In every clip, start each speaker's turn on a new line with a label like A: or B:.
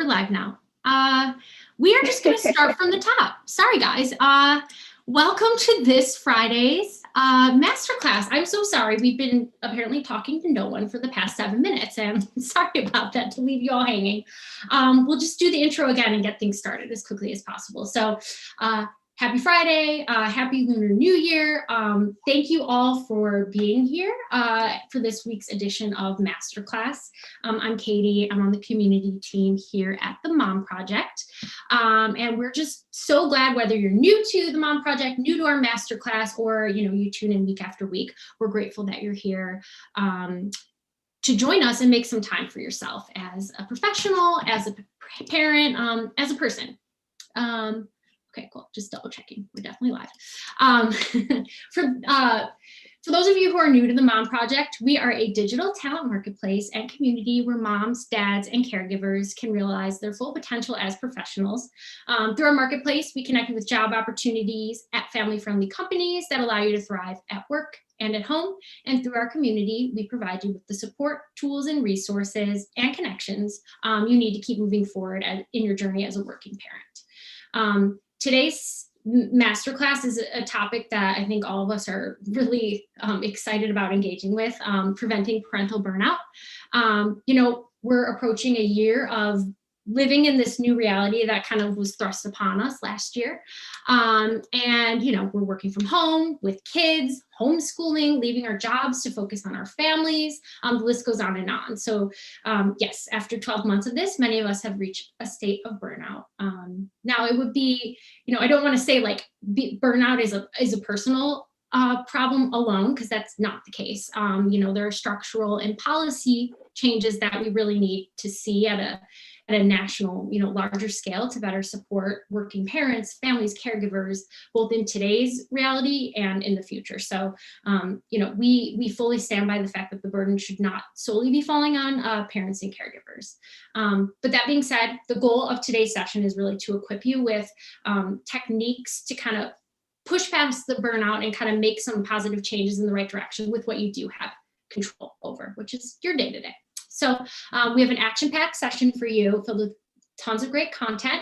A: We're live now. We are just going to start from the top. Sorry, guys. Welcome to this Friday's masterclass. I'm so sorry. We've been apparently talking to no one for the past 7 minutes, and I'm sorry about that to leave you all hanging. We'll just do the intro again and get things started as quickly as possible. So happy Friday, happy Lunar New Year. Thank you all for being here for this week's edition of Masterclass. I'm Katie. I'm on the community team here at the Mom Project. And we're just so glad, whether you're new to the Mom Project, new to our Masterclass, or you tune in week after week, we're grateful that you're here to join us and make some time for yourself as a professional, as a parent, as a person. Okay, cool. Just double checking. We're definitely live. For those of you who are new to the Mom Project, we are a digital talent marketplace and community where moms, dads, and caregivers can realize their full potential as professionals. Through our marketplace, we connect with job opportunities at family-friendly companies that allow you to thrive at work and at home. And through our community, we provide you with the support, tools, and resources and connections you need to keep moving forward in your journey as a working parent. Today's masterclass is a topic that I think all of us are really excited about engaging with, preventing parental burnout. We're approaching a year of living in this new reality that kind of was thrust upon us last year. We're working from home with kids, homeschooling, leaving our jobs to focus on our families. The list goes on and on. So yes, after 12 months of this, many of us have reached a state of burnout. Now it would be, I don't want to say like burnout is a personal problem alone, because that's not the case. There are structural and policy changes that we really need to see at a national, larger scale to better support working parents, families, caregivers, both in today's reality and in the future. So, we fully stand by the fact that the burden should not solely be falling on parents and caregivers. But that being said, the goal of today's session is really to equip you with techniques to kind of push past the burnout and kind of make some positive changes in the right direction with what you do have control over, which is your day-to-day. So we have an action-packed session for you filled with tons of great content.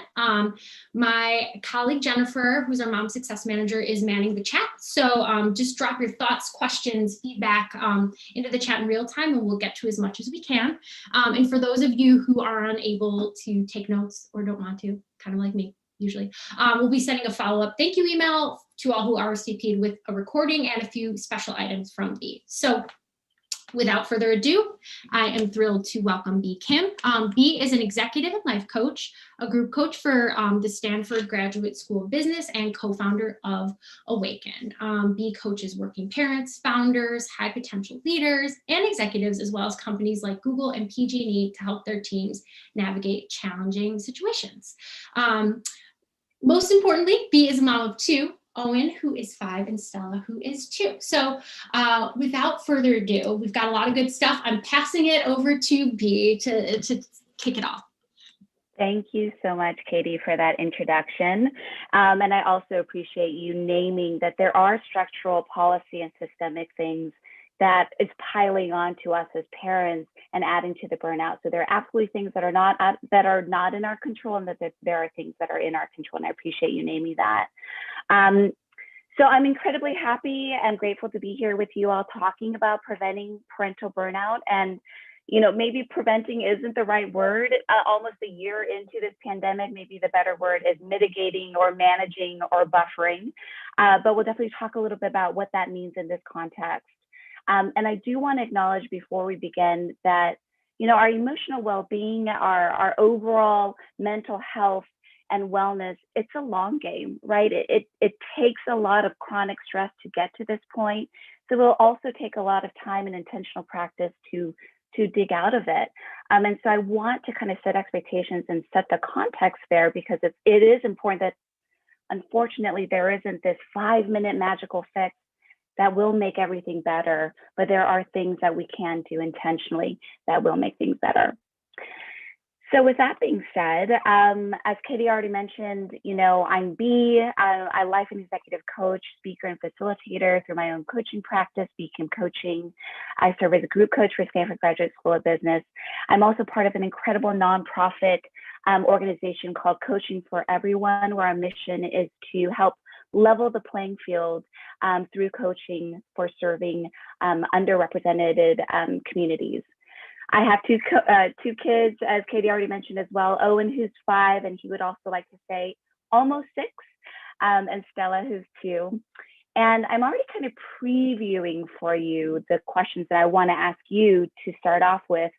A: My colleague Jennifer, who's our Mom Success Manager, is manning the chat. So just drop your thoughts, questions, feedback into the chat in real time, and we'll get to as much as we can. And for those of you who are unable to take notes or don't want to, kind of like me usually, we'll be sending a follow-up thank you email to all who RSVP'd with a recording and a few special items from Bee. So without further ado, I am thrilled to welcome Bee Kim. Bee is an executive and life coach, a group coach for the Stanford Graduate School of Business, and co-founder of Awaken. Bee coaches working parents, founders, high potential leaders, and executives, as well as companies like Google and PG&E to help their teams navigate challenging situations. Most importantly, Bee is a mom of two, Owen, who is 5, and Stella, who is 2. So without further ado, we've got a lot of good stuff. I'm passing it over to Bee to kick it off.
B: Thank you so much, Katie, for that introduction. And I also appreciate you naming that there are structural, policy, and systemic things that is piling on to us as parents and adding to the burnout. So there are absolutely things that are not in our control, and that there are things that are in our control. And I appreciate you naming that. So I'm incredibly happy and grateful to be here with you all talking about preventing parental burnout. And maybe preventing isn't the right word. Almost a year into this pandemic, maybe the better word is mitigating or managing or buffering. But we'll definitely talk a little bit about what that means in this context. And I do want to acknowledge before we begin that, our emotional well-being, our overall mental health and wellness, it's a long game, right? It takes a lot of chronic stress to get to this point. So it will also take a lot of time and intentional practice to dig out of it. And so I want to kind of set expectations and set the context there, because it is important that, unfortunately, there isn't this 5-minute magical fix that will make everything better, but there are things that we can do intentionally that will make things better. So with that being said, as Katie already mentioned, I'm Bee. I life and executive coach, speaker, and facilitator through my own coaching practice, Bee Kim Coaching. I serve as a group coach for Stanford Graduate School of Business. I'm also part of an incredible nonprofit organization called Coaching for Everyone, where our mission is to help level the playing field through coaching for serving underrepresented communities. I have two kids, as Katie already mentioned as well. Owen, who's 5, and he would also like to say almost 6, and Stella, who's 2. And I'm already kind of previewing for you the questions that I want to ask you to start off with,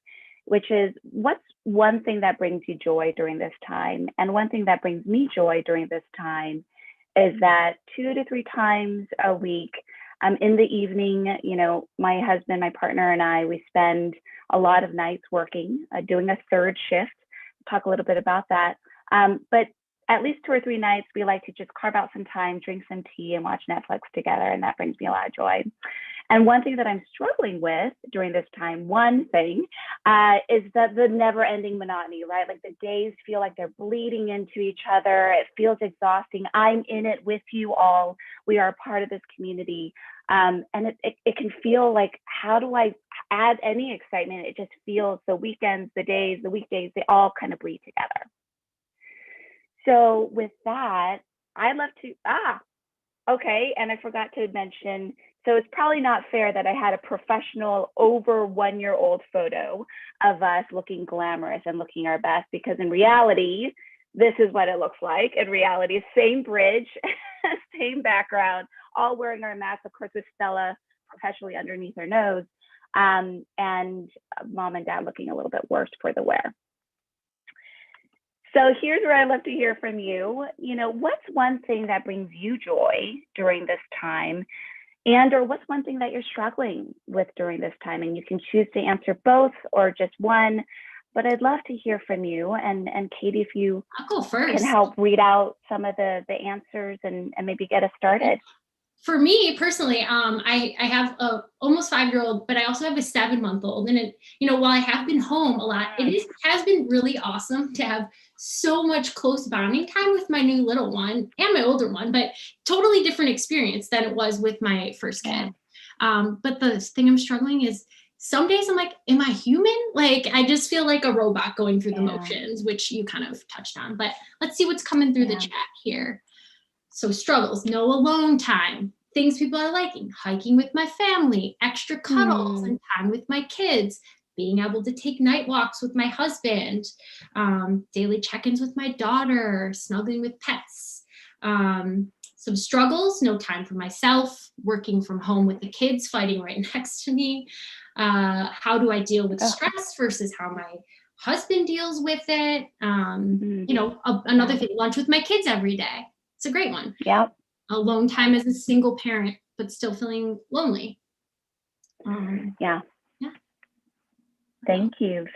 B: which is, what's one thing that brings you joy during this time? And one thing that brings me joy during this time is that 2 to 3 times a week, in the evening, my husband, my partner, and I, we spend a lot of nights working, doing a 3rd shift. Talk a little bit about that. But at least 2 or 3 nights, we like to just carve out some time, drink some tea, and watch Netflix together, and that brings me a lot of joy. And one thing that I'm struggling with during this time, is that the never-ending monotony, right? Like the days feel like they're bleeding into each other. It feels exhausting. I'm in it with you all. We are a part of this community. And it can feel like, how do I add any excitement? It just feels the weekends, the days, the weekdays, they all kind of bleed together. So with that, I'd love to, okay, and I forgot to mention, so it's probably not fair that I had a professional over 1-year-old photo of us looking glamorous and looking our best, because in reality, this is what it looks like. In reality, same bridge, same background, all wearing our masks, of course, with Stella professionally underneath her nose, and mom and dad looking a little bit worse for the wear. So here's where I'd love to hear from you. What's one thing that brings you joy during this time? Or what's one thing that you're struggling with during this time? And you can choose to answer both or just one, but I'd love to hear from you. And Katie, if you
A: I'll go first.
B: Can help read out some of the answers and maybe get us started.
A: For me personally, I have a almost 5-year-old, but I also have a 7-month-old. And while I have been home a lot, has been really awesome to have so much close bonding time with my new little one and my older one, but totally different experience than it was with my first kid. But the thing I'm struggling is, some days I'm like, am I human? Like, I just feel like a robot going through the motions, which you kind of touched on. But let's see what's coming through the chat here. So struggles, no alone time, things people are liking, hiking with my family, extra cuddles and time with my kids, being able to take night walks with my husband, daily check-ins with my daughter, snuggling with pets. Some struggles, no time for myself, working from home with the kids, fighting right next to me. How do I deal with stress versus how my husband deals with it? Another thing, lunch with my kids every day. It's a great one.
B: Yeah.
A: Alone time as a single parent, but still feeling lonely.
B: Thank you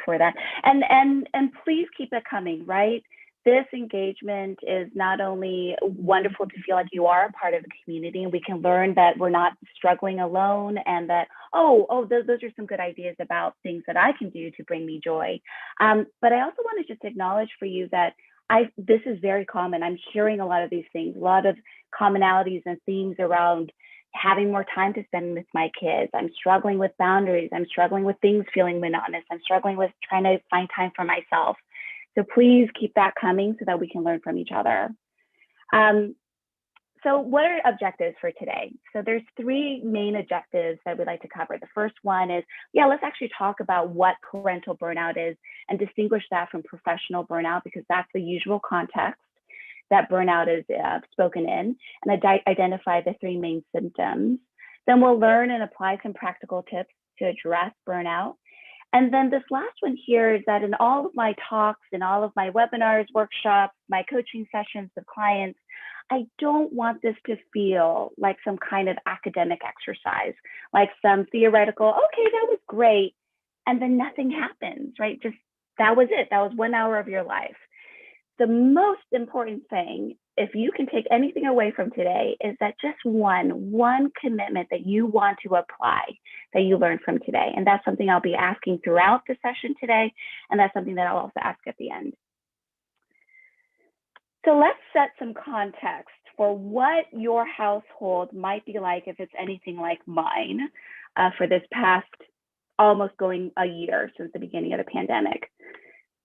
B: for that. And please keep it coming, right? This engagement is not only wonderful to feel like you are a part of the community, and we can learn that we're not struggling alone, and that, those are some good ideas about things that I can do to bring me joy. But I also want to just acknowledge for you that this is very common. I'm hearing a lot of these things, a lot of commonalities and themes around having more time to spend with my kids. I'm struggling with boundaries. I'm struggling with things feeling monotonous. I'm struggling with trying to find time for myself. So please keep that coming so that we can learn from each other. So what are objectives for today? So there's 3 main objectives that we'd like to cover. The first one is, let's actually talk about what parental burnout is and distinguish that from professional burnout, because that's the usual context that burnout is spoken in, and identify the 3 main symptoms. Then we'll learn and apply some practical tips to address burnout. And then this last one here is that in all of my talks, in all of my webinars, workshops, my coaching sessions with clients, I don't want this to feel like some kind of academic exercise, like some theoretical, okay, that was great, and then nothing happens, right? Just that was it. That was 1 hour of your life. The most important thing, if you can take anything away from today, is that just one commitment that you want to apply, that you learned from today. And that's something I'll be asking throughout the session today. And that's something that I'll also ask at the end. So let's set some context for what your household might be like, if it's anything like mine, for this past almost going a year since the beginning of the pandemic.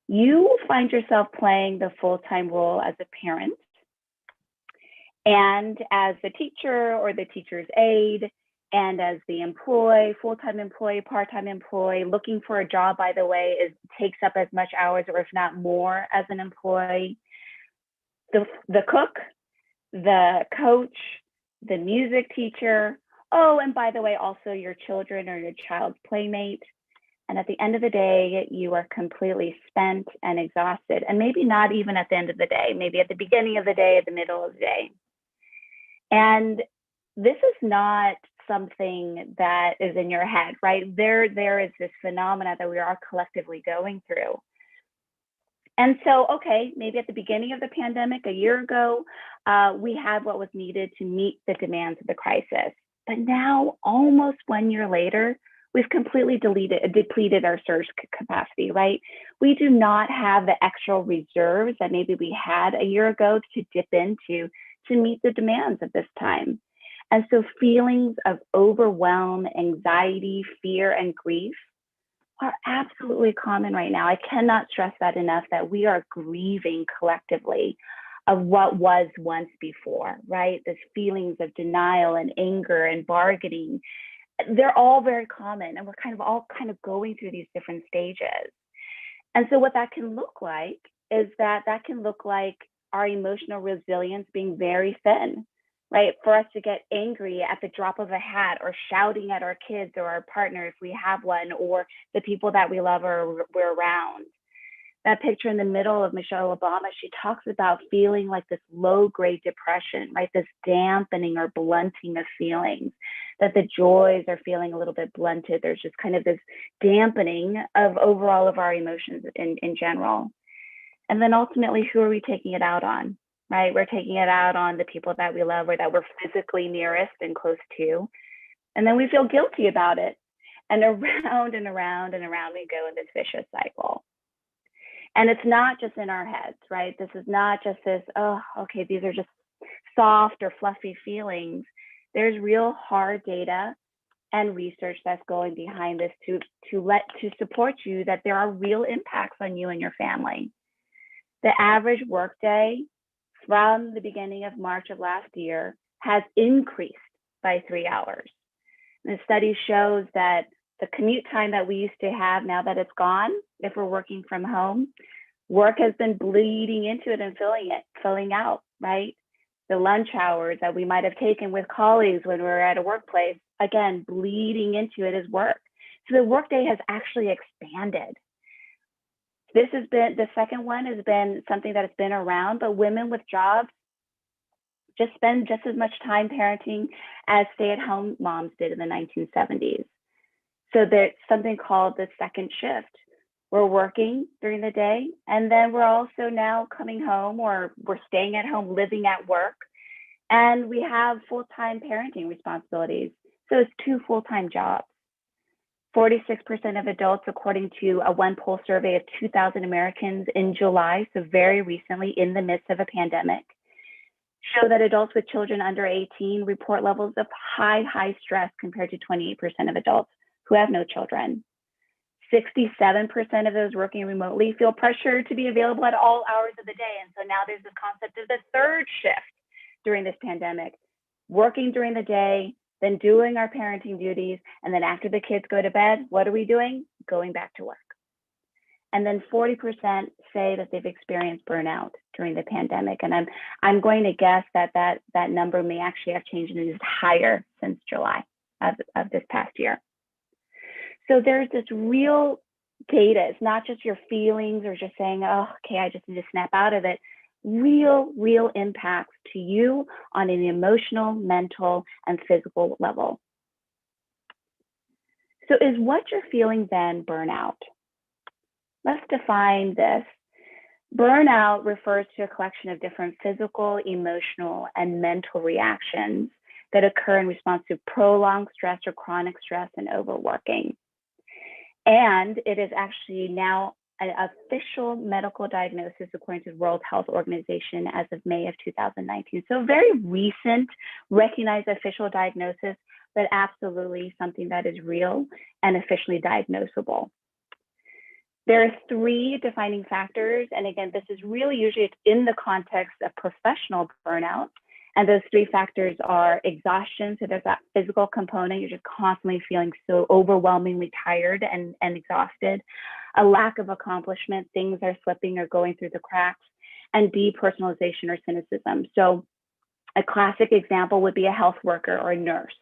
B: you find yourself playing the full-time role as a parent and as the teacher or the teacher's aide, and as the employee, full-time employee, part-time employee, looking for a job, by the way, takes up as much hours or if not more as an employee. The cook, the coach, the music teacher, oh, and by the way, also your children or your child's playmate. And at the end of the day, you are completely spent and exhausted. And maybe not even at the end of the day, maybe at the beginning of the day, at the middle of the day. And this is not something that is in your head, right? There is this phenomena that we are collectively going through. And so, okay, maybe at the beginning of the pandemic, a year ago, we had what was needed to meet the demands of the crisis. But now, almost 1 year later, we've completely depleted our surge capacity, right? We do not have the extra reserves that maybe we had a year ago to dip into to meet the demands of this time. And so feelings of overwhelm, anxiety, fear, and grief are absolutely common right now. I cannot stress that enough, that we are grieving collectively of what was once before, right? These feelings of denial and anger and bargaining, they're all very common, and we're all going through these different stages. And so what that can look like is that can look like our emotional resilience being very thin, right? For us to get angry at the drop of a hat, or shouting at our kids or our partner if we have one, or the people that we love or we're around. That picture in the middle of Michelle Obama, she talks about feeling like this low-grade depression, right? This dampening or blunting of feelings, that the joys are feeling a little bit blunted. There's just this dampening of overall of our emotions in general. And then ultimately, who are we taking it out on, right? We're taking it out on the people that we love or that we're physically nearest and close to. And then we feel guilty about it. And around and around and around we go in this vicious cycle. And it's not just in our heads, right? This is not just this, oh, okay, these are just soft or fluffy feelings. There's real hard data and research that's going behind this to support you that there are real impacts on you and your family. The average workday from the beginning of March of last year has increased by 3 hours. And the study shows that the commute time that we used to have, now that it's gone, if we're working from home, work has been bleeding into it and filling out, right? The lunch hours that we might have taken with colleagues when we were at a workplace, again, bleeding into it as work. So the workday has actually expanded. This has been, the second one has been something that has been around, but women with jobs just spend just as much time parenting as stay-at-home moms did in the 1970s. So there's something called the second shift. We're working during the day, and then we're also now coming home, or we're staying at home, living at work, and we have full-time parenting responsibilities. So it's 2 full-time jobs. 46% of adults, according to a one poll survey of 2,000 Americans in July, so very recently in the midst of a pandemic, show that adults with children under 18 report levels of high stress compared to 28% of adults who have no children. 67% of those working remotely feel pressure to be available at all hours of the day. And so now there's this concept of the third shift during this pandemic, working during the day, then doing our parenting duties, and then after the kids go to bed, what are we doing? Going back to work. And then 40% say that they've experienced burnout during the pandemic. And I'm going to guess that number may actually have changed and is higher since July of this past year. So there's this real data. It's not just your feelings or just saying, oh, okay, I just need to snap out of it. Real impacts to you on an emotional, mental, and physical level. So is what you're feeling then burnout? Let's define this. Burnout refers to a collection of different physical, emotional, and mental reactions that occur in response to prolonged stress or chronic stress and overworking. And it is actually now an official medical diagnosis according to the World Health Organization as of May of 2019. So very recent, recognized official diagnosis, but absolutely something that is real and officially diagnosable. There are three defining factors. And again, this is really usually in the context of professional burnout. And those three factors are exhaustion. So there's that physical component. You're just constantly feeling so overwhelmingly tired and exhausted. A lack of accomplishment, things are slipping or going through the cracks. And depersonalization or cynicism. So a classic example would be a health worker or a nurse,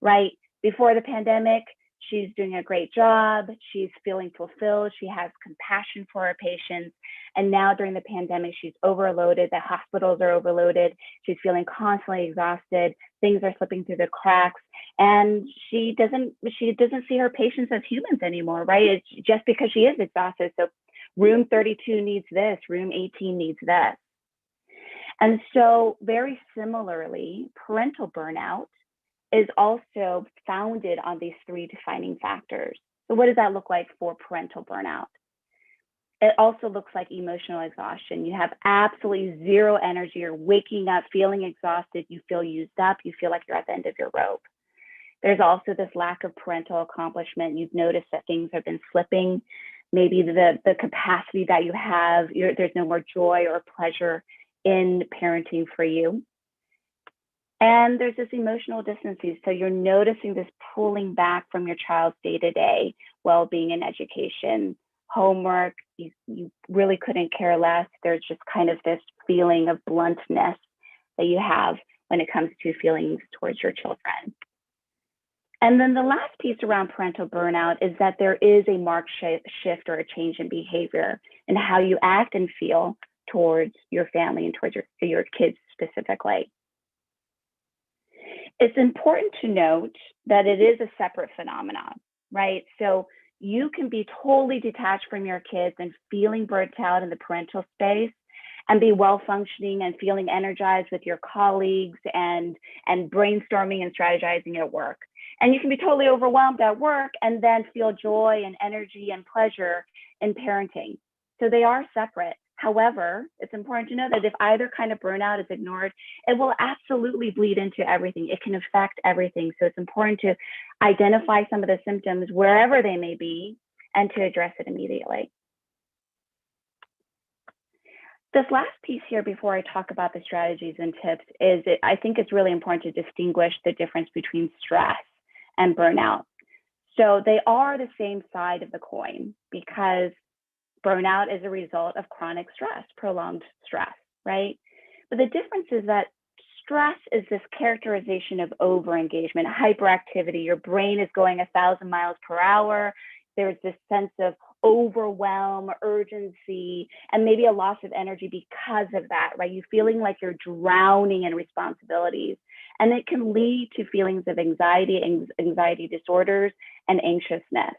B: right? Before the pandemic, she's doing a great job. She's feeling fulfilled. She has compassion for her patients. And now during the pandemic, she's overloaded. The hospitals are overloaded. She's feeling constantly exhausted. Things are slipping through the cracks. And she doesn't see her patients as humans anymore, right? It's just because she is exhausted. So room 32 needs this, room 18 needs this. And so very similarly, parental burnout is also founded on these three defining factors. So what does that look like for parental burnout? It also looks like emotional exhaustion. You have absolutely zero energy. You're waking up feeling exhausted. You feel used up. You feel like you're at the end of your rope. There's also this lack of parental accomplishment. You've noticed that things have been slipping. Maybe the capacity that you have, there's no more joy or pleasure in parenting for you. And there's this emotional distancing. So you're noticing this pulling back from your child's day-to-day well-being and education, homework. You really couldn't care less. There's just kind of this feeling of bluntness that you have when it comes to feelings towards your children. And then the last piece around parental burnout is that there is a marked shift or a change in behavior in how you act and feel towards your family and towards your kids specifically. It's important to note that it is a separate phenomenon, right? So you can be totally detached from your kids and feeling burnt out in the parental space and be well functioning and feeling energized with your colleagues and brainstorming and strategizing at work. And you can be totally overwhelmed at work and then feel joy and energy and pleasure in parenting. So they are separate. However, it's important to know that if either kind of burnout is ignored, it will absolutely bleed into everything. It can affect everything. So it's important to identify some of the symptoms wherever they may be and to address it immediately. This last piece here before I talk about the strategies and tips is I think it's really important to distinguish the difference between stress and burnout. So they are the same side of the coin because burnout is a result of chronic stress, prolonged stress, right? But the difference is that stress is this characterization of overengagement, hyperactivity. Your brain is going 1,000 miles per hour. There's this sense of overwhelm, urgency, and maybe a loss of energy because of that, right? You feeling like you're drowning in responsibilities. And it can lead to feelings of anxiety disorders, and anxiousness.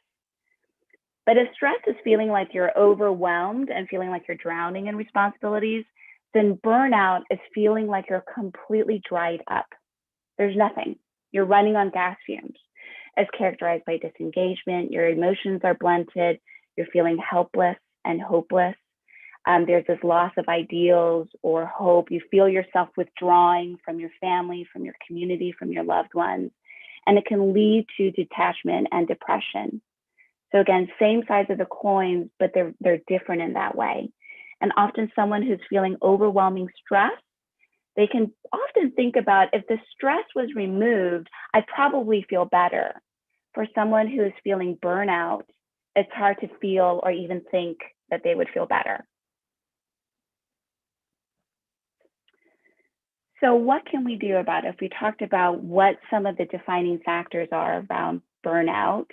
B: But if stress is feeling like you're overwhelmed and feeling like you're drowning in responsibilities, then burnout is feeling like you're completely dried up. There's nothing. You're running on gas fumes. It's characterized by disengagement. Your emotions are blunted. You're feeling helpless and hopeless. There's this loss of ideals or hope. You feel yourself withdrawing from your family, from your community, from your loved ones. And it can lead to detachment and depression. So again, same sides of the coins, but they're different in that way. And often someone who's feeling overwhelming stress, they can often think about if the stress was removed, I'd probably feel better. For someone who is feeling burnout, it's hard to feel or even think that they would feel better. So what can we do about it? If we talked about what some of the defining factors are around burnout,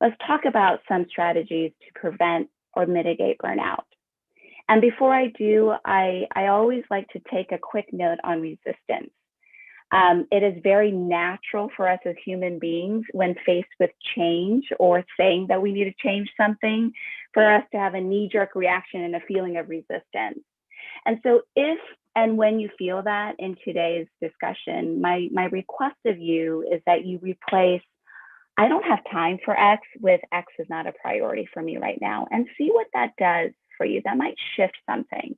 B: let's talk about some strategies to prevent or mitigate burnout. And before I do, I always like to take a quick note on resistance. It is very natural for us as human beings when faced with change or saying that we need to change something, for us to have a knee-jerk reaction and a feeling of resistance. And so if and when you feel that in today's discussion, my request of you is that you replace I don't have time for X with X is not a priority for me right now, and see what that does for you. That might shift something.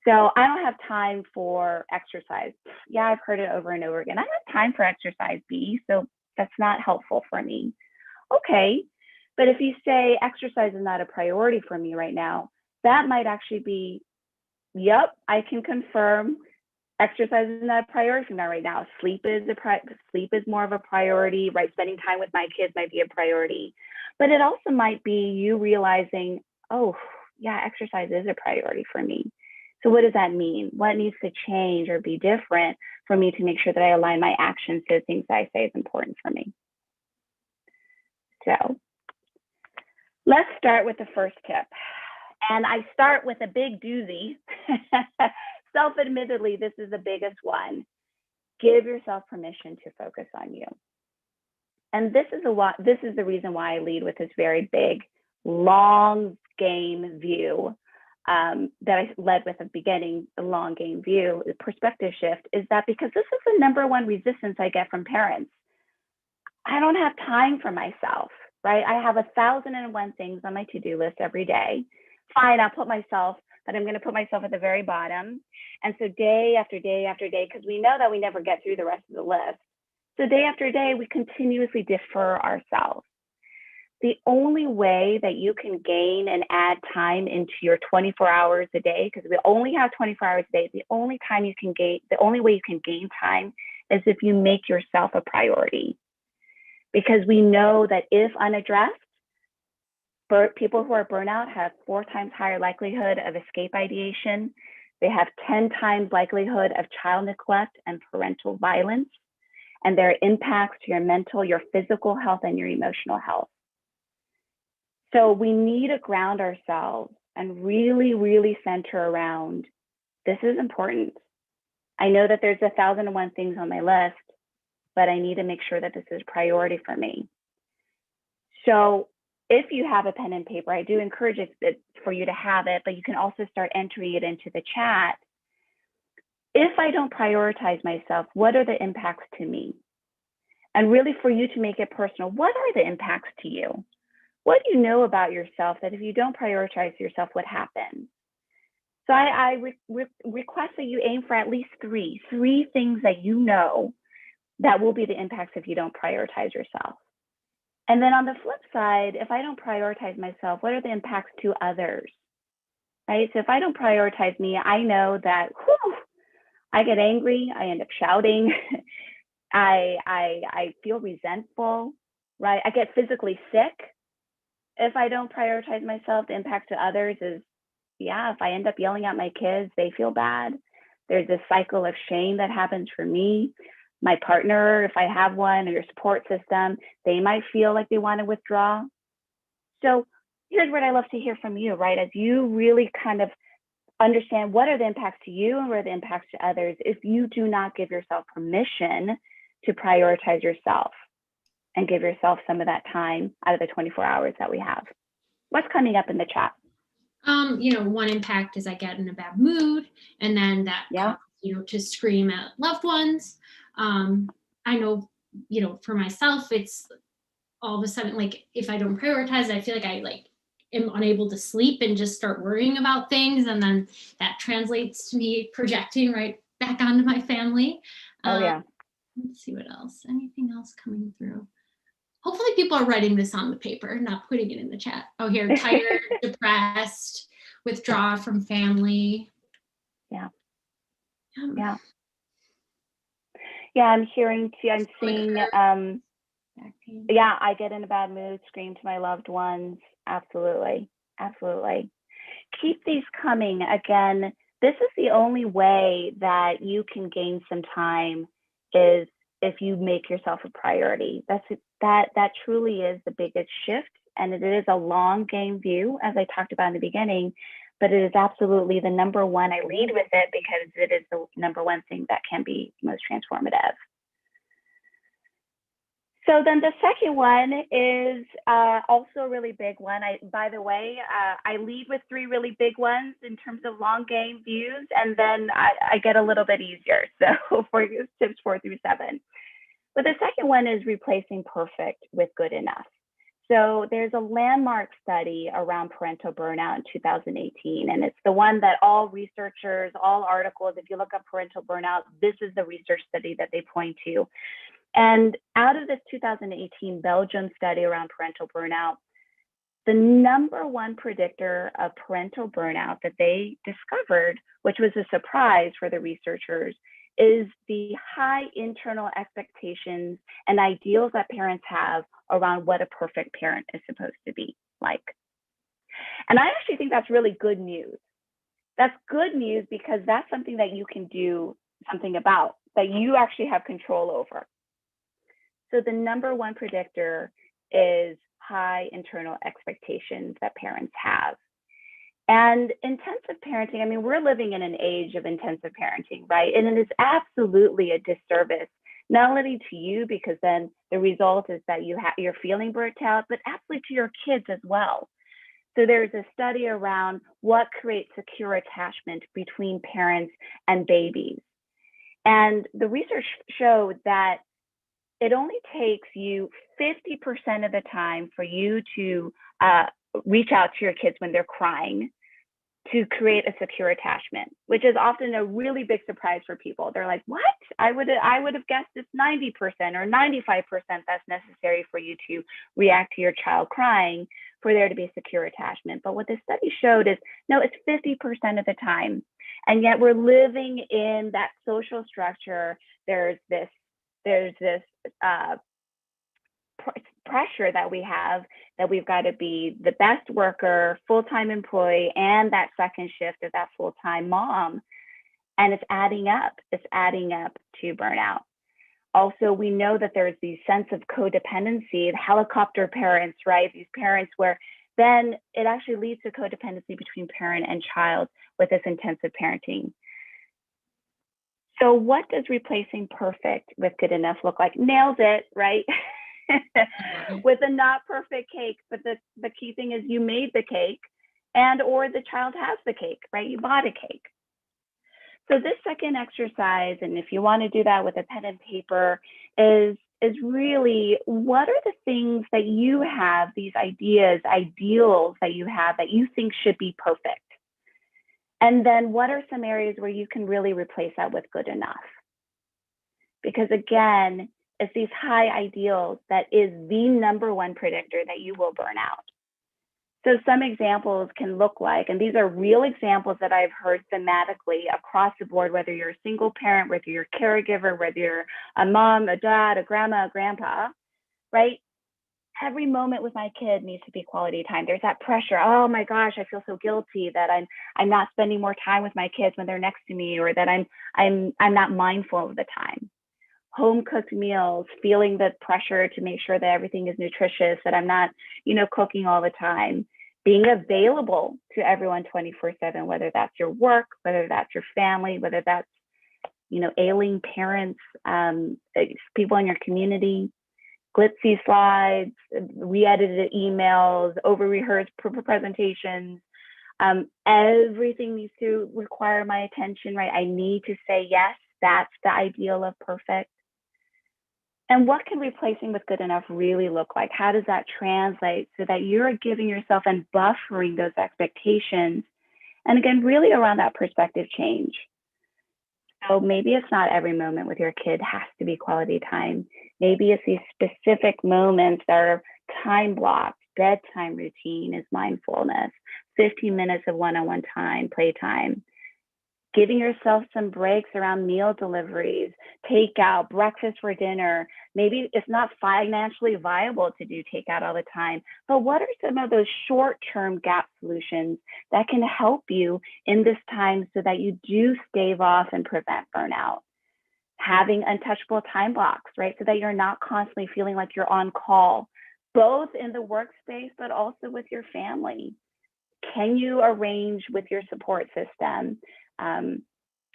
B: So I don't have time for exercise. Yeah, I've heard it over and over again. I don't have time for exercise, B, so that's not helpful for me. Okay, But if you say exercise is not a priority for me right now, that might actually be, yep, I can confirm exercise is not a priority for me right now. Sleep is more of a priority, right? Spending time with my kids might be a priority. But it also might be you realizing, oh, yeah, exercise is a priority for me. So what does that mean? What needs to change or be different for me to make sure that I align my actions to the things that I say is important for me? So let's start with the first tip. And I start with a big doozy. Self-admittedly, this is the biggest one. Give yourself permission to focus on you. And this is the reason why I lead with this very big, long game view that I led with at the beginning, the long game view, the perspective shift, is that because this is the number one resistance I get from parents. I don't have time for myself, right? I have 1,001 things on my to-do list every day. Fine, but I'm going to put myself at the very bottom. And so day after day after day, because we know that we never get through the rest of the list. So day after day, we continuously defer ourselves. The only way that you can gain and add time into your 24 hours a day, because we only have 24 hours a day, the only way you can gain time is if you make yourself a priority. Because we know that if unaddressed, people who are burnout have 4 times higher likelihood of escape ideation. They have 10 times likelihood of child neglect and parental violence. And there are impacts to your mental, your physical health, and your emotional health. So we need to ground ourselves and really, really center around, this is important. I know that there's 1,001 things on my list, but I need to make sure that this is a priority for me. So if you have a pen and paper, I do encourage it for you to have it, but you can also start entering it into the chat. If I don't prioritize myself, what are the impacts to me? And really for you to make it personal, what are the impacts to you? What do you know about yourself that if you don't prioritize yourself, what happens? So I request that you aim for at least three things that you know that will be the impacts if you don't prioritize yourself. And then on the flip side, if I don't prioritize myself, what are the impacts to others, right? So if I don't prioritize me, I know that I get angry, I end up shouting, I feel resentful, right? I get physically sick. If I don't prioritize myself, the impact to others is, if I end up yelling at my kids, they feel bad. There's this cycle of shame that happens for me. My partner, if I have one, or your support system, they might feel like they want to withdraw. So here's what I love to hear from you, right? As you really kind of understand what are the impacts to you and what are the impacts to others, if you do not give yourself permission to prioritize yourself and give yourself some of that time out of the 24 hours that we have. What's coming up in the chat?
A: One impact is I get in a bad mood, and then that causes, to scream at loved ones. I know, for myself, it's all of a sudden, like, if I don't prioritize, I feel like I am unable to sleep and just start worrying about things. And then that translates to me projecting right back onto my family. Let's see what else. Anything else coming through? Hopefully people are writing this on the paper, not putting it in the chat. Oh, here, tired, depressed, withdraw from family.
B: Yeah, I'm hearing too, I'm seeing, I get in a bad mood, scream to my loved ones. Absolutely. Keep these coming. Again, this is the only way that you can gain some time is if you make yourself a priority. That truly is the biggest shift. And it is a long game view, as I talked about in the beginning, but it is absolutely the number one. I lead with it because it is the number one thing that can be most transformative. So then the second one is also a really big one. By the way, I lead with 3 really big ones in terms of long game views, and then I get a little bit easier. So for tips 4 through 7. But the second one is replacing perfect with good enough. So there's a landmark study around parental burnout in 2018, and it's the one that all researchers, all articles, if you look up parental burnout, this is the research study that they point to. And out of this 2018 Belgium study around parental burnout, The number one predictor of parental burnout that they discovered, which was a surprise for the researchers, is the high internal expectations and ideals that parents have around what a perfect parent is supposed to be like. And I actually think that's really good news. That's good news because that's something that you can do something about, that you actually have control over. So the number one predictor is high internal expectations that parents have. And intensive parenting, I mean, we're living in an age of intensive parenting, right? And it is absolutely a disservice, not only to you, because then the result is that you're feeling burnt out, but absolutely to your kids as well. So there's a study around what creates secure attachment between parents and babies. And the research showed that it only takes you 50% of the time for you to reach out to your kids when they're crying to create a secure attachment, which is often a really big surprise for people. They're like, what? I would have guessed it's 90% or 95% that's necessary for you to react to your child crying for there to be secure attachment. But what the study showed is, no, it's 50% of the time. And yet we're living in that social structure. There's this pressure that we have, that we've got to be the best worker, full-time employee, and that second shift of that full-time mom. And it's adding up. It's adding up to burnout. Also, we know that there's the sense of codependency, the helicopter parents, right? These parents where then it actually leads to codependency between parent and child with this intensive parenting. So what does replacing perfect with good enough look like? Nails it, right? With a not perfect cake, but the key thing is you made the cake, and or the child has the cake, right? You bought a cake. So this second exercise, and if you want to do that with a pen and paper, is really, what are the things that you have, these ideas, ideals that you have that you think should be perfect? And then what are some areas where you can really replace that with good enough? Because again, it's these high ideals that is the number one predictor that you will burn out. So some examples can look like, and these are real examples that I've heard thematically across the board, whether you're a single parent, whether you're a caregiver, whether you're a mom, a dad, a grandma, a grandpa, right? Every moment with my kid needs to be quality time. There's that pressure. Oh my gosh, I feel so guilty that I'm not spending more time with my kids when they're next to me, or that I'm not mindful of the time. Home cooked meals, feeling the pressure to make sure that everything is nutritious, that I'm not, cooking all the time. Being available to everyone 24/7, whether that's your work, whether that's your family, whether that's, ailing parents, people in your community. Glitzy slides, re-edited emails, over-rehearsed presentations. Everything needs to require my attention, right? I need to say yes. That's the ideal of perfect. And what can replacing with good enough really look like? How does that translate so that you're giving yourself and buffering those expectations? And again, really around that perspective change. So maybe it's not every moment with your kid has to be quality time. Maybe it's these specific moments that are time blocked. Bedtime routine is mindfulness, 15 minutes of one-on-one time, playtime. Giving yourself some breaks around meal deliveries, takeout, breakfast for dinner. Maybe it's not financially viable to do takeout all the time, but what are some of those short-term gap solutions that can help you in this time so that you do stave off and prevent burnout? Having untouchable time blocks, right? So that you're not constantly feeling like you're on call, both in the workspace, but also with your family. Can you arrange with your support system?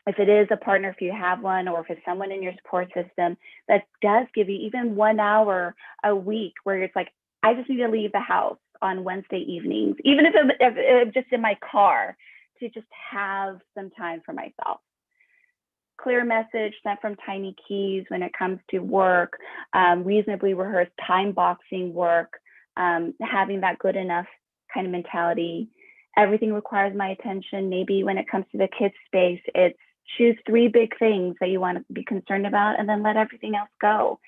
B: If it is a partner, if you have one, or if it's someone in your support system that does give you even 1 hour a week where it's like, I just need to leave the house on Wednesday evenings, even if it's just in my car, to just have some time for myself. Clear message sent from tiny keys when it comes to work, reasonably rehearsed time boxing work, having that good enough kind of mentality. Everything requires my attention. Maybe when it comes to the kids space, it's choose 3 big things that you want to be concerned about and then let everything else go.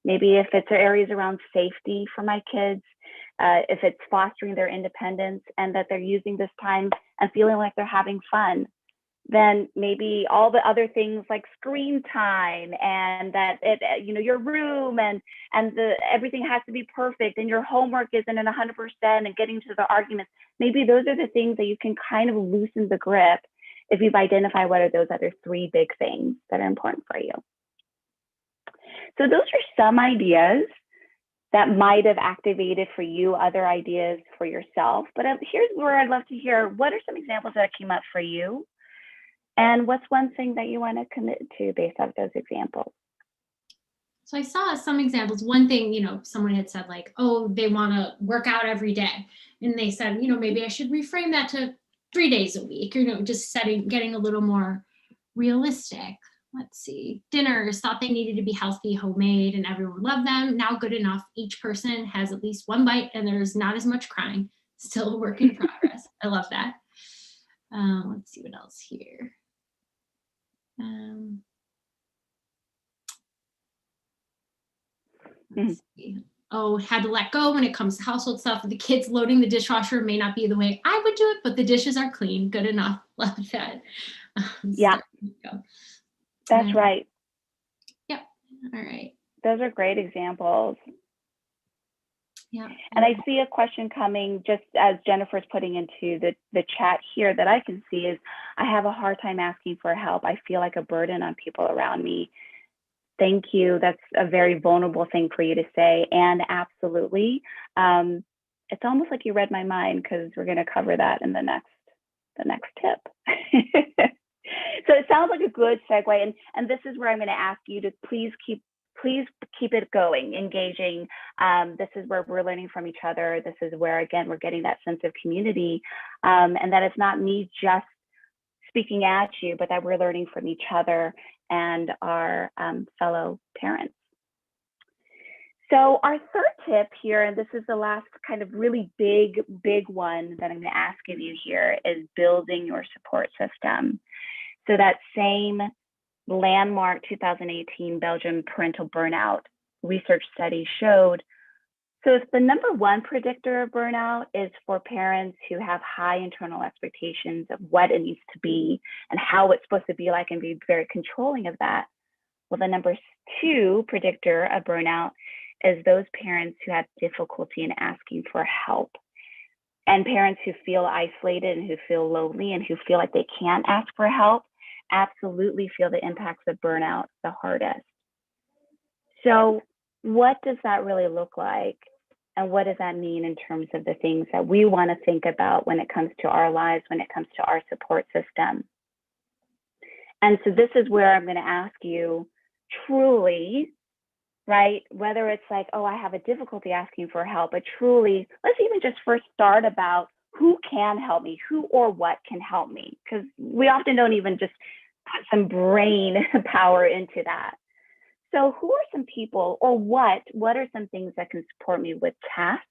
B: Maybe if it's areas around safety for my kids, if it's fostering their independence and that they're using this time and feeling like they're having fun, then maybe all the other things like screen time and that your room and everything has to be perfect and your homework isn't in 100% and getting to the arguments. Maybe those are the things that you can kind of loosen the grip if you've identified what are those other 3 big things that are important for you. So those are some ideas that might have activated for you other ideas for yourself. But here's where I'd love to hear, what are some examples that came up for you? And what's one thing that you want to commit to based off those examples?
A: So I saw some examples. One thing, someone had said like, oh, they want to work out every day. And they said, maybe I should reframe that to 3 days a week, just getting a little more realistic. Let's see, dinners, thought they needed to be healthy, homemade, and everyone loved them. Now good enough. Each person has at least 1 bite and there's not as much crying. Still a work in progress. I love that. Let's see what else here. Let's see. Oh, had to let go when it comes to household stuff. The kids loading the dishwasher may not be the way I would do it, but the dishes are clean. Good enough. Love that.
B: Yeah. That's right.
A: Yep. All right.
B: Those are great examples.
A: Yeah.
B: And I see a question coming just as Jennifer's putting into the chat here that I can see is, I have a hard time asking for help. I feel like a burden on people around me. Thank you. That's a very vulnerable thing for you to say. And absolutely. It's almost like you read my mind because we're going to cover that in the next tip. So it sounds like a good segue. And this is where I'm going to ask you to please keep it going, engaging. This is where we're learning from each other. This is where, again, we're getting that sense of community, and that it's not me just speaking at you, but that we're learning from each other and our fellow parents. So our third tip here, and this is the last kind of really big one that I'm going to ask of you here, is building your support system. So that same landmark 2018 Belgium Parental Burnout research study showed, so if the number 1 predictor of burnout is for parents who have high internal expectations of what it needs to be and how it's supposed to be like and be very controlling of that, well, the number 2 predictor of burnout is those parents who have difficulty in asking for help. And parents who feel isolated and who feel lonely and who feel like they can't ask for help absolutely feel the impacts of burnout the hardest. So what does that really look like? And what does that mean in terms of the things that we want to think about when it comes to our lives, when it comes to our support system? And so this is where I'm going to ask you truly, right, whether it's like, oh, I have a difficulty asking for help, but truly, let's even just first start about who can help me, who or what can help me, because we often don't even just put some brain power into that. So who are some people, or what are some things that can support me with tasks?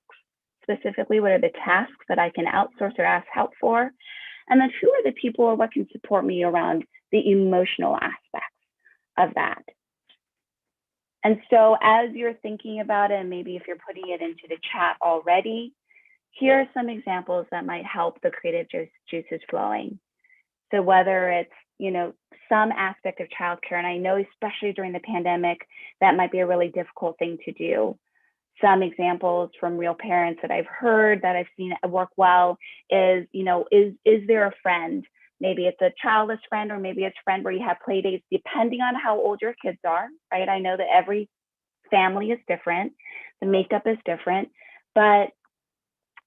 B: Specifically, what are the tasks that I can outsource or ask help for? And then who are the people or what can support me around the emotional aspects of that? And so as you're thinking about it, and maybe if you're putting it into the chat already, here are some examples that might help the creative juices flowing. So whether it's, some aspect of childcare, and I know especially during the pandemic, that might be a really difficult thing to do. Some examples from real parents that I've heard that I've seen work well is, is there a friend? Maybe it's a childless friend, or maybe it's a friend where you have play dates, depending on how old your kids are, right? I know that every family is different. The makeup is different, but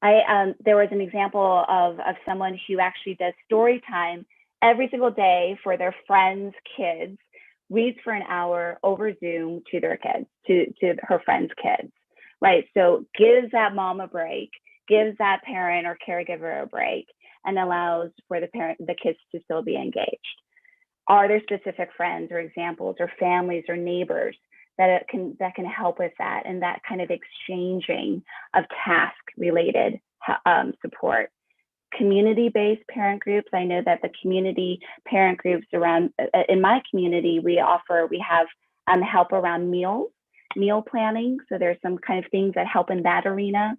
B: there was an example of someone who actually does story time every single day for their friends' kids, reads for an hour over Zoom to their kids, to her friends' kids, right? So gives that mom a break, gives that parent or caregiver a break, and allows for the kids to still be engaged. Are there specific friends or examples or families or neighbors that can help with that, and that kind of exchanging of task-related support? Community-based parent groups. I know that the community parent groups around, in my community, we have help around meal planning. So there's some kind of things that help in that arena.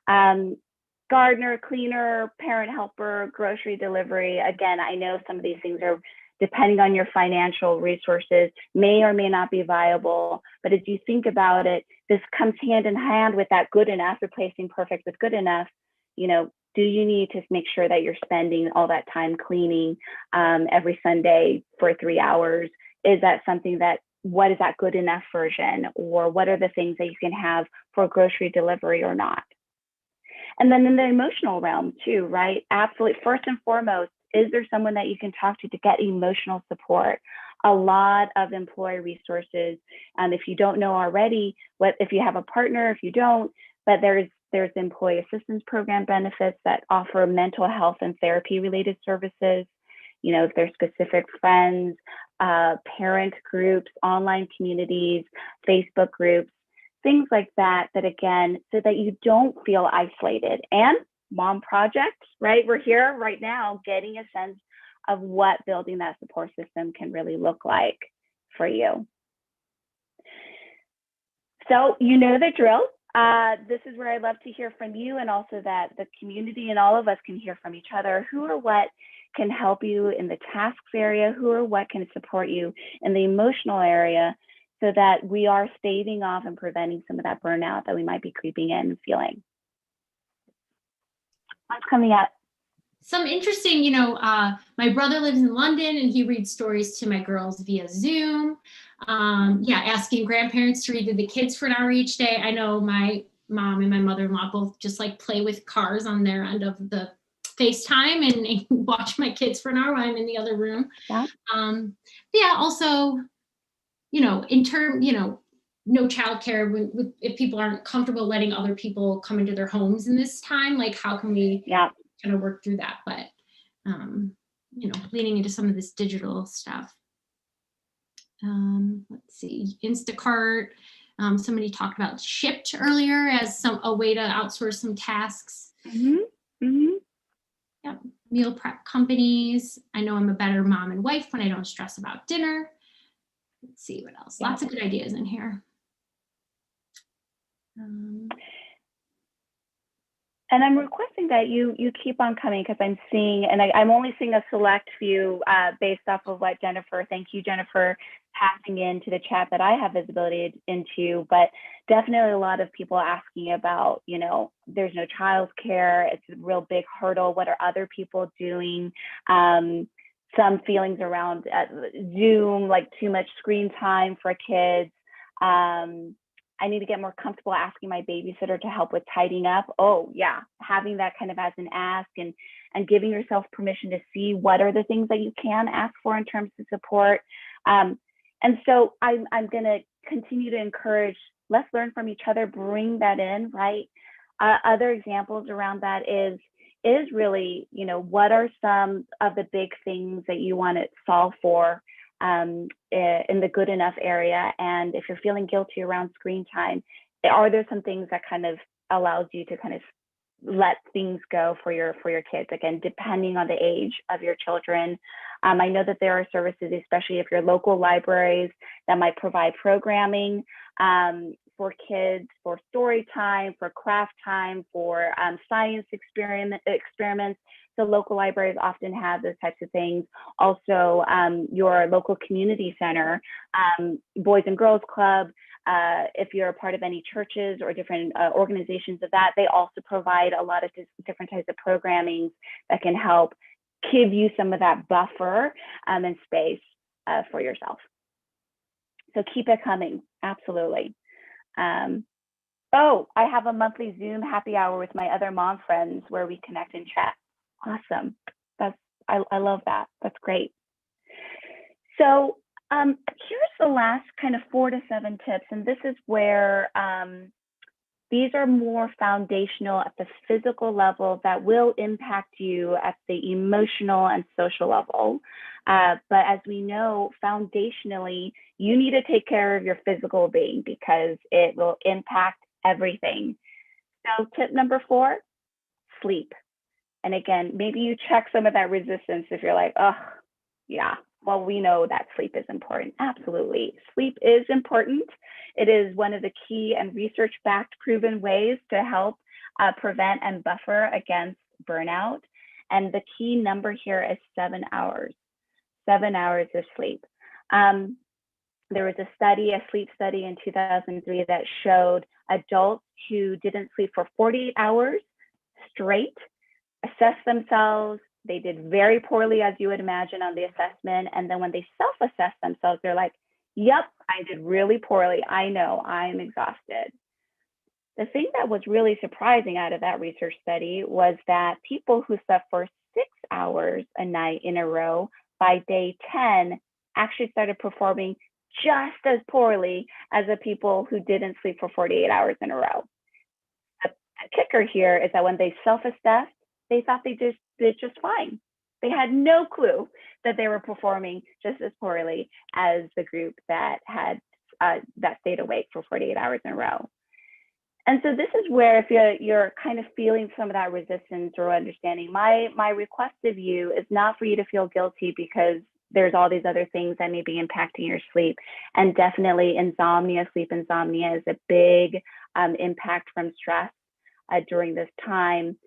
B: Gardener, cleaner, parent helper, grocery delivery. Again, I know some of these things are, depending on your financial resources, may or may not be viable. But as you think about it, this comes hand in hand with that good enough, replacing perfect with good enough. Do you need to make sure that you're spending all that time cleaning every Sunday for 3 hours? Is that something that, what is that good enough version? Or what are the things that you can have for grocery delivery or not? And then in the emotional realm too, right? Absolutely. First and foremost, is there someone that you can talk to get emotional support? A lot of employee resources. If you don't know already, if you have a partner, if you don't, but there's employee assistance program benefits that offer mental health and therapy related services. If there's specific friends, parent groups, online communities, Facebook groups, things like that, again, so that you don't feel isolated. And mom projects, right? We're here right now getting a sense of what building that support system can really look like for you. So you know the drill. This is where I'd love to hear from you, and also that the community and all of us can hear from each other. Who or what can help you in the tasks area? Who or what can support you in the emotional area, so that we are staving off and preventing some of that burnout that we might be creeping in and feeling? What's coming up?
A: Some interesting, my brother lives in London and he reads stories to my girls via Zoom. Asking grandparents to read to the kids for an hour each day. I know my mom and my mother-in-law both just like play with cars on their end of the FaceTime and watch my kids for an hour while I'm in the other room.
B: Yeah.
A: Also, in term, no childcare if people aren't comfortable letting other people come into their homes in this time, like how can we kind of work through that? But, leaning into some of this digital stuff. Let's see, Instacart. Somebody talked about Shipt earlier as a way to outsource some tasks. Yeah, meal prep companies. I know I'm a better mom and wife when I don't stress about dinner. Let's see what else. Lots of good ideas in here.
B: And I'm requesting that you keep on coming, because I'm seeing, and I'm only seeing a select few based off of what Jennifer, thank you, Jennifer, passing into the chat that I have visibility into, but definitely a lot of people asking about, there's no childcare. It's a real big hurdle. What are other people doing? Some feelings around Zoom, like too much screen time for kids. I need to get more comfortable asking my babysitter to help with tidying up. Oh yeah, having that kind of as an ask, and giving yourself permission to see what are the things that you can ask for in terms of support. And so I'm going to continue to encourage, let's learn from each other, bring that in, right? Other examples around that is really, what are some of the big things that you want to solve for in the good enough area? And if you're feeling guilty around screen time, are there some things that kind of allows you to kind of let things go for your kids, again, depending on the age of your children? I know that there are services, especially if you're local libraries, that might provide programming for kids, for story time, for craft time, for science experiments. So local libraries often have those types of things. Also, your local community center, Boys and Girls Club, if you're a part of any churches or different organizations of that, they also provide a lot of different types of programming that can help give you some of that buffer and space for yourself. So keep it coming, absolutely. Oh, I have a monthly Zoom happy hour with my other mom friends where we connect and chat. Awesome. I love that. That's great. So here's the last kind of 4 to 7 tips. And this is where these are more foundational at the physical level that will impact you at the emotional and social level. But as we know, foundationally, you need to take care of your physical being because it will impact everything. So tip number 4, sleep. And again, maybe you check some of that resistance if you're like, oh, yeah, well, we know that sleep is important. Absolutely. Sleep is important. It is one of the key and research-backed proven ways to help prevent and buffer against burnout. And the key number here is 7 hours. 7 hours of sleep. There was a sleep study in 2003 that showed adults who didn't sleep for 48 hours straight, assessed themselves. They did very poorly, as you would imagine, on the assessment. And then when they self-assess themselves, they're like, yep, I did really poorly. I know, I'm exhausted. The thing that was really surprising out of that research study was that people who slept for 6 hours a night in a row by day 10 actually started performing just as poorly as the people who didn't sleep for 48 hours in a row. The kicker here is that when they self-assessed, they thought they did just fine. They had no clue that they were performing just as poorly as the group that had that stayed awake for 48 hours in a row. And so this is where, if you're kind of feeling some of that resistance or understanding, my request of you is not for you to feel guilty because there's all these other things that may be impacting your sleep. And definitely sleep insomnia is a big impact from stress during this time.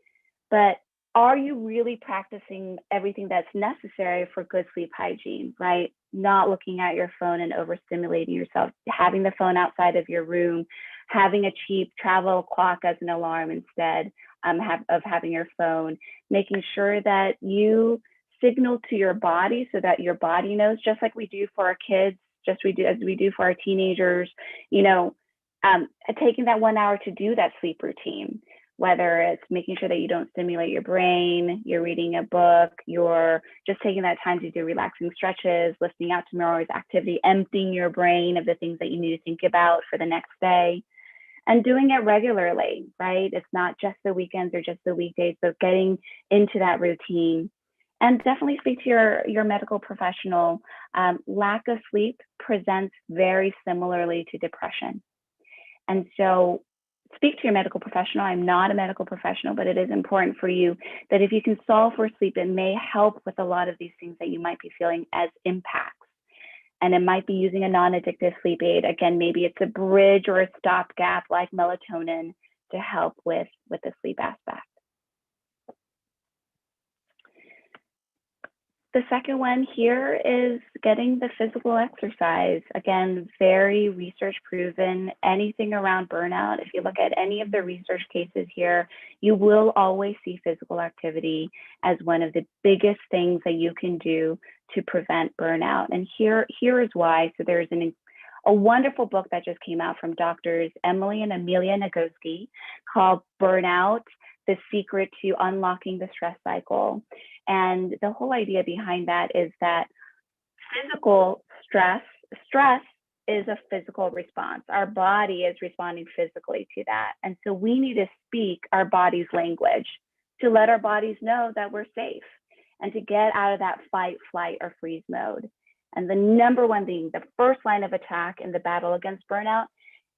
B: But are you really practicing everything that's necessary for good sleep hygiene, right? Not looking at your phone and overstimulating yourself, having the phone outside of your room, having a cheap travel clock as an alarm instead of having your phone, making sure that you signal to your body so that your body knows, just like we do for our kids, as we do for our teenagers, taking that 1 hour to do that sleep routine, whether it's making sure that you don't stimulate your brain, you're reading a book, you're just taking that time to do relaxing stretches, listening out tomorrow's activity, emptying your brain of the things that you need to think about for the next day, and doing it regularly, right? It's not just the weekends or just the weekdays, but getting into that routine. And definitely speak to your medical professional. Lack of sleep presents very similarly to depression. And so speak to your medical professional. I'm not a medical professional, but it is important for you that if you can solve for sleep, it may help with a lot of these things that you might be feeling as impacts. And it might be using a non-addictive sleep aid. Again, maybe it's a bridge or a stopgap like melatonin to help with the sleep aspect. The second one here is getting the physical exercise. Again, very research proven. Anything around burnout, if you look at any of the research cases here, you will always see physical activity as one of the biggest things that you can do to prevent burnout. And here is why. So there's a wonderful book that just came out from doctors Emily and Amelia Nagoski called Burnout: The Secret to Unlocking the Stress Cycle. And the whole idea behind that is that physical stress is a physical response. Our body is responding physically to that. And so we need to speak our body's language to let our bodies know that we're safe and to get out of that fight, flight, or freeze mode. And the number one thing, the first line of attack in the battle against burnout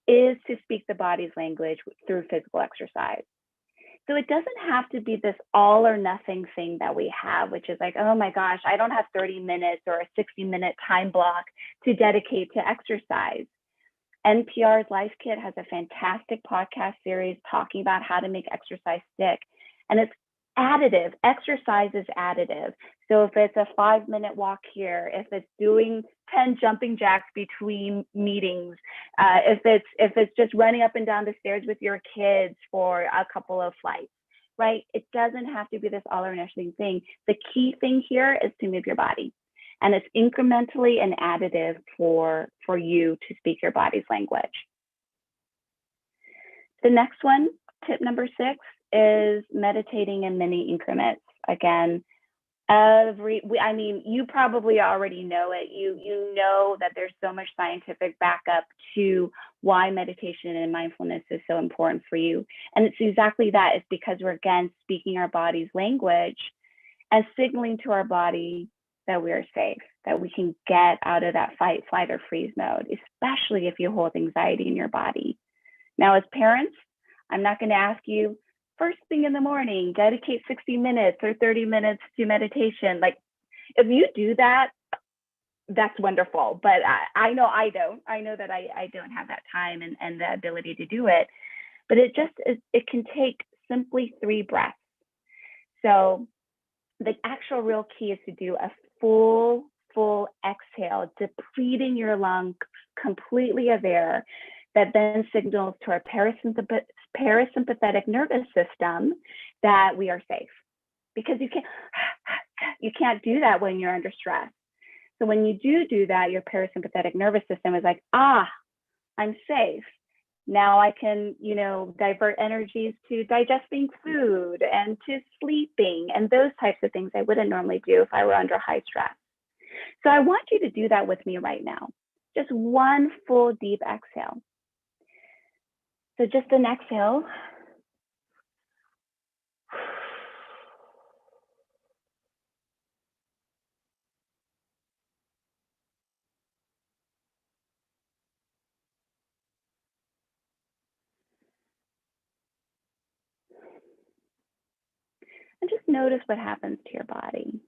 B: is to speak the body's language through physical exercise. So it doesn't have to be this all or nothing thing that we have, which is like, oh my gosh, I don't have 30 minutes or a 60-minute time block to dedicate to exercise. NPR's Life Kit has a fantastic podcast series talking about how to make exercise stick. And it's additive. Exercise is additive. So if it's a 5-minute walk here, if it's doing 10 jumping jacks between meetings, if it's just running up and down the stairs with your kids for a couple of flights, right? It doesn't have to be this all or nothing thing. The key thing here is to move your body. And it's incrementally and additive for you to speak your body's language. The next one, tip number 6, is meditating in mini increments. Again, you probably already know it. You know that there's so much scientific backup to why meditation and mindfulness is so important for you. And it's exactly that. It's because we're, again, speaking our body's language and signaling to our body that we are safe, that we can get out of that fight, flight, or freeze mode, especially if you hold anxiety in your body. Now, as parents, I'm not going to ask you, first thing in the morning, dedicate 60 minutes or 30 minutes to meditation. Like, if you do that, that's wonderful. But I know I don't. I know that I don't have that time and the ability to do it. But it can take simply 3 breaths. So the actual real key is to do a full exhale, depleting your lung completely of air, that then signals to our parasympathetic nervous system that we are safe. Because you can't do that when you're under stress. So when you do that, your parasympathetic nervous system is like, I'm safe. Now I can, divert energies to digesting food and to sleeping and those types of things I wouldn't normally do if I were under high stress. So I want you to do that with me right now. Just one full deep exhale. So just an exhale. And just notice what happens to your body.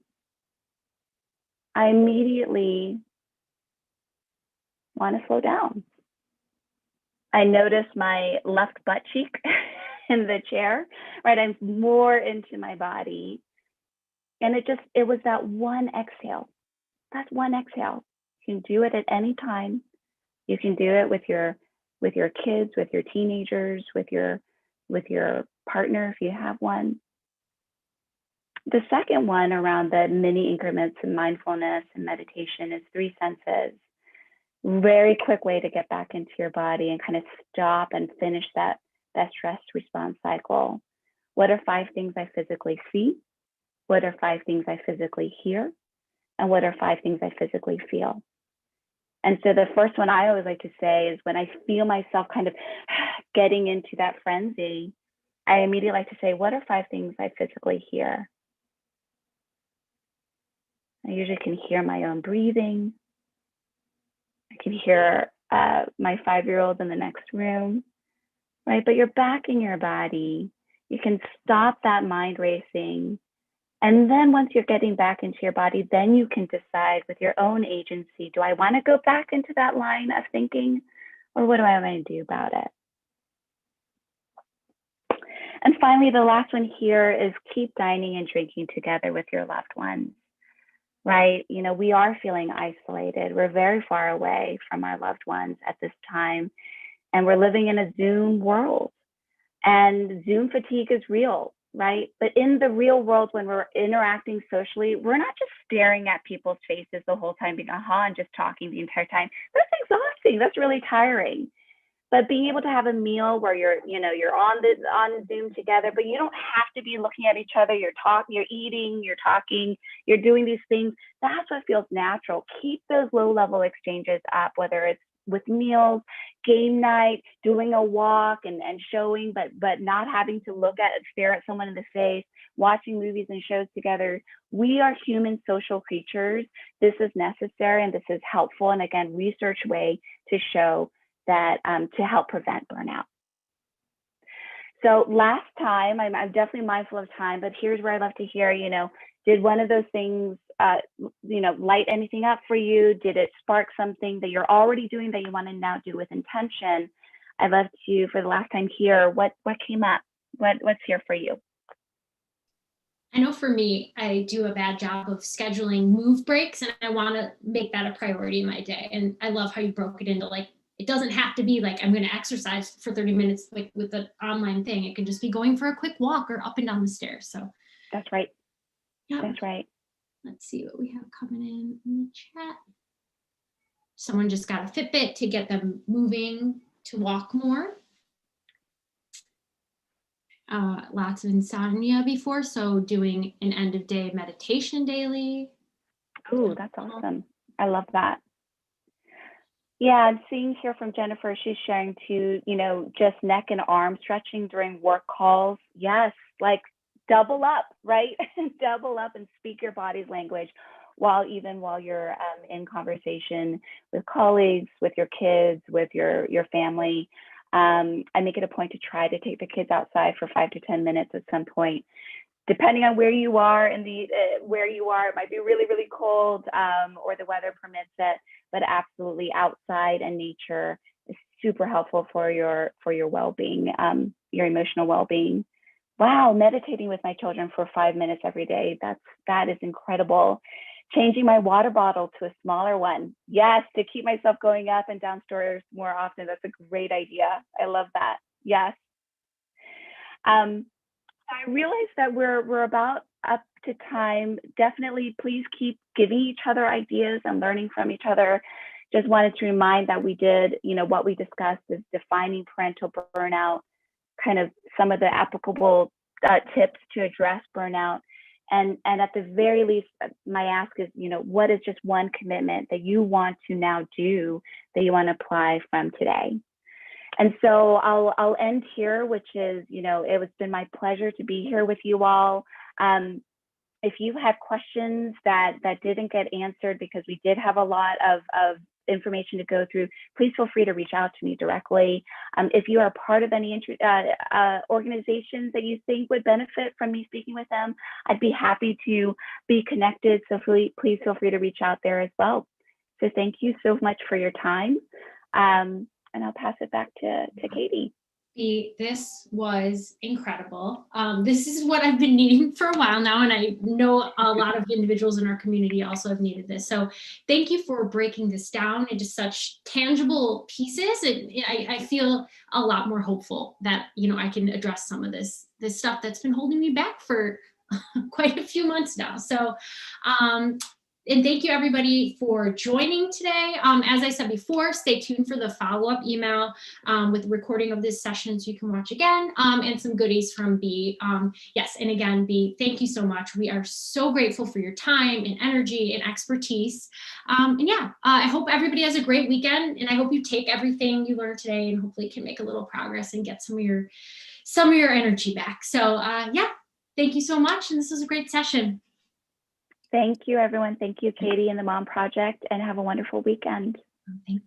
B: I immediately want to slow down. I notice my left butt cheek in the chair, right? I'm more into my body. And it was that one exhale. That's one exhale. You can do it at any time. You can do it with your kids, with your teenagers, with your partner if you have one. The second one around the mini increments in mindfulness and meditation is 3 senses. Very quick way to get back into your body and kind of stop and finish that stress response cycle. What are 5 things I physically see? What are 5 things I physically hear? And what are 5 things I physically feel? And so the first one I always like to say is when I feel myself kind of getting into that frenzy, I immediately like to say, what are 5 things I physically hear? I usually can hear my own breathing. I can hear my 5-year-old in the next room, right? But you're back in your body. You can stop that mind racing. And then once you're getting back into your body, then you can decide with your own agency, do I want to go back into that line of thinking, or what do I want to do about it? And finally, the last one here is keep dining and drinking together with your loved ones, right? We are feeling isolated. We're very far away from our loved ones at this time, and we're living in a Zoom world, and Zoom fatigue is real, right? But in the real world, when we're interacting socially, we're not just staring at people's faces the whole time, being and just talking the entire time. That's exhausting. That's really tiring. But being able to have a meal where you're on Zoom together, but you don't have to be looking at each other. You're eating, you're talking, you're doing these things. That's what feels natural. Keep those low-level exchanges up, whether it's with meals, game night, doing a walk and showing, but not having to stare at someone in the face, watching movies and shows together. We are human social creatures. This is necessary and this is helpful. And again, research way to show that to help prevent burnout. So last time, I'm definitely mindful of time, but here's where I'd love to hear, did one of those things, light anything up for you? Did it spark something that you're already doing that you want to now do with intention? I'd love to, for the last time, hear what came up, what's here for you.
A: I know for me, I do a bad job of scheduling move breaks, and I want to make that a priority in my day. And I love how you broke it into it doesn't have to be I'm going to exercise for 30 minutes with an online thing. It can just be going for a quick walk or up and down the stairs. So
B: that's right.
A: Yeah.
B: That's right.
A: Let's see what we have coming in the chat. Someone just got a Fitbit to get them moving to walk more. Lots of insomnia before, so doing an end of day meditation daily.
B: Oh, that's awesome. I love that. Yeah, I'm seeing here from Jennifer, she's sharing too, just neck and arm stretching during work calls. Yes, double up, right? Double up and speak your body's language while you're in conversation with colleagues, with your kids, with your family. I make it a point to try to take the kids outside for 5 to 10 minutes at some point. Depending on where you are it might be really, really cold or the weather permits it, but absolutely outside and nature is super helpful for your well-being, your emotional well-being. Wow, meditating with my children for 5 minutes every day. That is incredible. Changing my water bottle to a smaller one. Yes, to keep myself going up and downstairs more often. That's a great idea. I love that. Yes. I realize that we're about up to time. Definitely, please keep giving each other ideas and learning from each other. Just wanted to remind that we did, what we discussed is defining parental burnout, kind of some of the applicable tips to address burnout. And at the very least, my ask is, what is just one commitment that you want to now do that you want to apply from today? And so I'll end here, which is, it's been my pleasure to be here with you all. If you have questions that didn't get answered, because we did have a lot of information to go through, please feel free to reach out to me directly. If you are part of any organizations that you think would benefit from me speaking with them, I'd be happy to be connected. So please feel free to reach out there as well. So thank you so much for your time. And I'll pass it back to Katie.
A: This was incredible. This is what I've been needing for a while now, and I know a lot of individuals in our community also have needed this. So thank you for breaking this down into such tangible pieces. And I feel a lot more hopeful that, I can address some of this stuff that's been holding me back for quite a few months now. So and thank you everybody for joining today. As I said before, stay tuned for the follow-up email with the recording of this session so you can watch again, and some goodies from B. Yes, and again, B, thank you so much. We are so grateful for your time and energy and expertise. And yeah, I hope everybody has a great weekend, and I hope you take everything you learned today and hopefully can make a little progress and get some of your energy back. So yeah, thank you so much, and this was a great session.
B: Thank you, everyone. Thank you, Katie and the Mom Project, and have a wonderful weekend.
A: Thank you.